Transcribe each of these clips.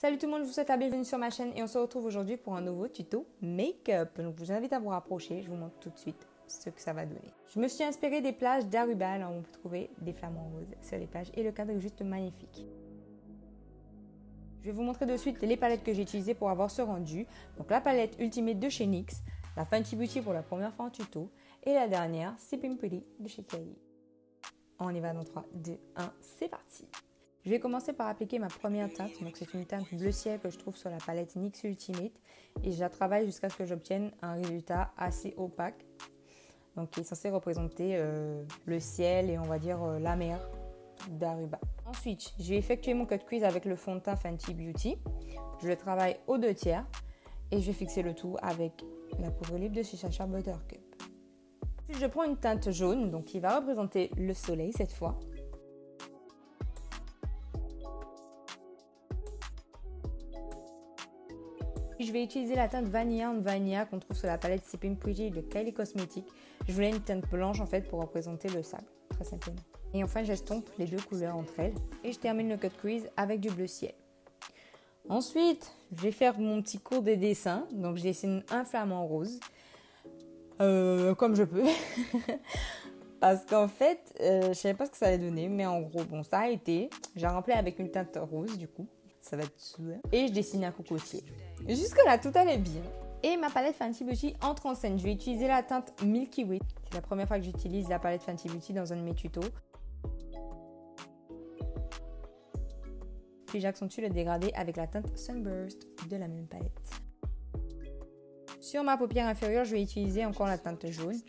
Salut tout le monde, je vous souhaite la bienvenue sur ma chaîne et on se retrouve aujourd'hui pour un nouveau tuto make-up. Donc je vous invite à vous rapprocher, je vous montre tout de suite ce que ça va donner. Je me suis inspirée des plages d'Aruba, là où on peut trouver des flamants roses sur les plages et le cadre est juste magnifique. Je vais vous montrer de suite les palettes que j'ai utilisées pour avoir ce rendu. Donc la palette Ultimate de chez NYX, la Fenty Beauty pour la première fois en tuto et la dernière Sleeping Pretty de chez Kylie. On y va dans 3, 2, 1, c'est parti! Je vais commencer par appliquer ma première teinte, donc c'est une teinte bleu ciel que je trouve sur la palette NYX Ultimate et je la travaille jusqu'à ce que j'obtienne un résultat assez opaque, donc qui est censé représenter le ciel et on va dire la mer d'Aruba. Ensuite, je vais effectuer mon cut crease avec le fond de teint Fenty Beauty. Je le travaille aux 2/3 et je vais fixer le tout avec la poudre libre de chez Sacha Buttercup. Ensuite, je prends une teinte jaune, donc qui va représenter le soleil cette fois. Je vais utiliser la teinte Vanilla on Vanilla qu'on trouve sur la palette Sleeping Pretty de Kylie Cosmetics. Je voulais une teinte blanche en fait pour représenter le sable, très simplement. Et enfin j'estompe les deux couleurs entre elles et je termine le cut crease avec du bleu ciel. Ensuite, je vais faire mon petit cours de dessin. Donc je dessine un flamant rose, comme je peux. Parce qu'en fait, je ne savais pas ce que ça allait donner, mais en gros, bon, ça a été. J'ai rempli avec une teinte rose du coup. Ça va être sûr. Et je dessine un cocotier. Jusque là, tout allait bien. Et ma palette Fenty Beauty entre en scène. Je vais utiliser la teinte Milky Way. C'est la première fois que j'utilise la palette Fenty Beauty dans un de mes tutos. Puis j'accentue le dégradé avec la teinte Sunburst de la même palette. Sur ma paupière inférieure, je vais utiliser encore la teinte jaune.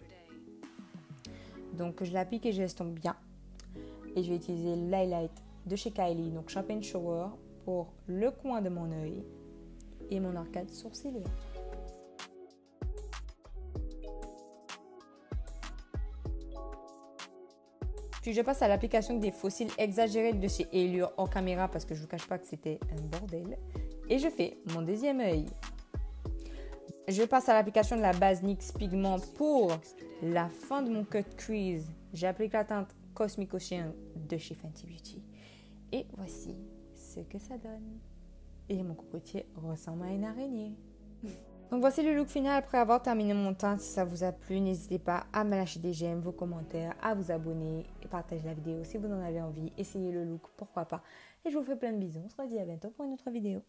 Donc je l'applique et je l'estompe bien. Et je vais utiliser l'highlight de chez Kylie, donc Champagne Shower, pour le coin de mon œil et mon arcade sourcilière. Puis je passe à l'application des faux cils exagérés de chez Allure hors caméra parce que je ne vous cache pas que c'était un bordel. Et je fais mon deuxième œil. Je passe à l'application de la base NYX Pigment pour la fin de mon cut crease. J'applique la teinte Cosmic Ocean de chez Fenty Beauty. Et voici ce que ça donne. Et mon cocotier ressemble à une araignée. Donc voici le look final après avoir terminé mon teint. Si ça vous a plu, n'hésitez pas à me lâcher des j'aime, vos commentaires, à vous abonner et partager la vidéo si vous en avez envie. Essayez le look, pourquoi pas. Et je vous fais plein de bisous. On se redit à bientôt pour une autre vidéo.